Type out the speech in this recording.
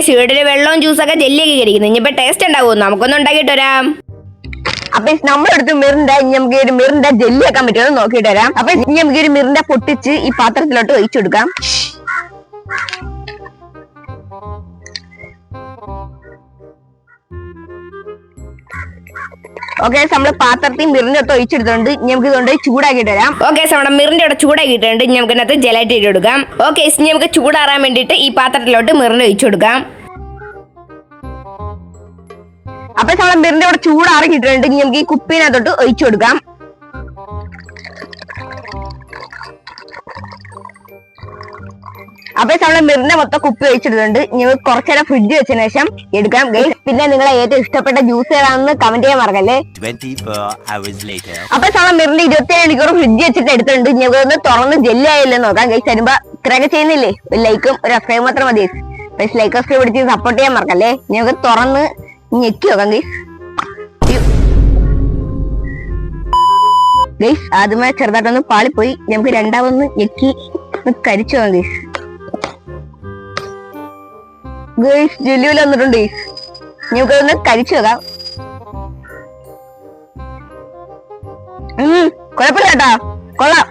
Guys ഇവിടെ വെള്ളവും ജ്യൂസൊക്കെ ജെല്ലിയൊക്കെ ഇരിക്കുന്നു. ഇനിയിപ്പോ ടേസ്റ്റ് ഉണ്ടാവും. നമുക്കൊന്നും ഉണ്ടാക്കിയിട്ട് വരാം. അപ്പൊ നമ്മളെടുത്ത് മിറിന്റെ നമുക്ക് ഒരു മിറിന്റെ ജെല്ലി ആക്കാൻ പറ്റുമോ നോക്കിയിട്ട് വരാം. അപ്പൊ നമുക്ക് ഒരു മിറിന്റെ പൊട്ടിച്ച് ഈ പാത്രത്തിലോട്ട് ഒഴിച്ചു കൊടുക്കാം. ഓക്കെ, നമ്മള് പാത്രത്തിൽ മിറിന്റെ അടുത്ത് ഒഴിച്ചെടുത്തോണ്ട് നമുക്ക് ഇതുകൊണ്ട് ചൂടാക്കിയിട്ട് വരാം. ഓക്കെ, നമ്മുടെ മിറിന്റെ അവിടെ ചൂടാക്കിയിട്ടുണ്ട്. നമുക്ക് ഇതിനകത്ത് ജെലാറ്റി ഇട്ട് കൊടുക്കാം. ഓക്കെ, നമുക്ക് ചൂടാറാൻ വേണ്ടിയിട്ട് ഈ പാത്രത്തിലോട്ട് മിറിന്റെ ഒഴിച്ചു കൊടുക്കാം. അപ്പൊ നമ്മളെ മിറിന്റെ അവിടെ ചൂടാറിക്കിട്ടുണ്ട്. നമുക്ക് ഈ കുപ്പീനകത്തോട്ട് ഒഴിച്ചു കൊടുക്കാം. അപ്പൊ നമ്മളെ മിറിന്റെ മൊത്തം കുപ്പി ഒഴിച്ചിട്ടുണ്ട്. നിങ്ങൾ കുറച്ചേരം ഫ്രിഡ്ജ് വെച്ചതിന് ശേഷം എടുക്കാം. പിന്നെ നിങ്ങളെ ഏറ്റവും ഇഷ്ടപ്പെട്ട ജ്യൂസ് ഏതാണെന്ന് കമന്റ് ചെയ്യാൻ മറക്കല്ലേ. അപ്പൊ നമ്മളെ മിറിന്റെ 27 മണിക്കൂർ ഫ്രിഡ്ജ് വെച്ചിട്ട് എടുത്തിട്ടുണ്ട്. ഞങ്ങൾക്ക് ഒന്ന് തുറന്ന് ജെല്ലി ആയില്ലേ നോക്കാം. ഗൈസ് തരുമ്പോ ഇത്രയൊക്കെ ചെയ്യുന്നില്ലേ, ഒരു ലൈക്കും ഒരു സബ്സ്ക്രൈബ് മാത്രം മതി. ഗൈസ് ലൈക്ക് സബ്സ്ക്രൈബ് പിടിച്ച് സപ്പോർട്ട് ചെയ്യാൻ മറക്കല്ലേ. ഞങ്ങൾക്ക് തുറന്ന് ഞെക്കി നോക്കാം. ഗൈസ് ആദ്യമേ ചെറുതായിട്ടൊന്ന് പാളിപ്പോയി. നമുക്ക് രണ്ടാമതൊന്ന് ഞെക്കി കരിച്ചു പോകാം. ഗൈസ് ജെല്ലിയിൽ വന്നിട്ടുണ്ട്. നമുക്കതൊന്ന് കരിച്ചു വെക്കാം. കുഴപ്പമില്ല കേട്ടോ, കൊള്ളാം.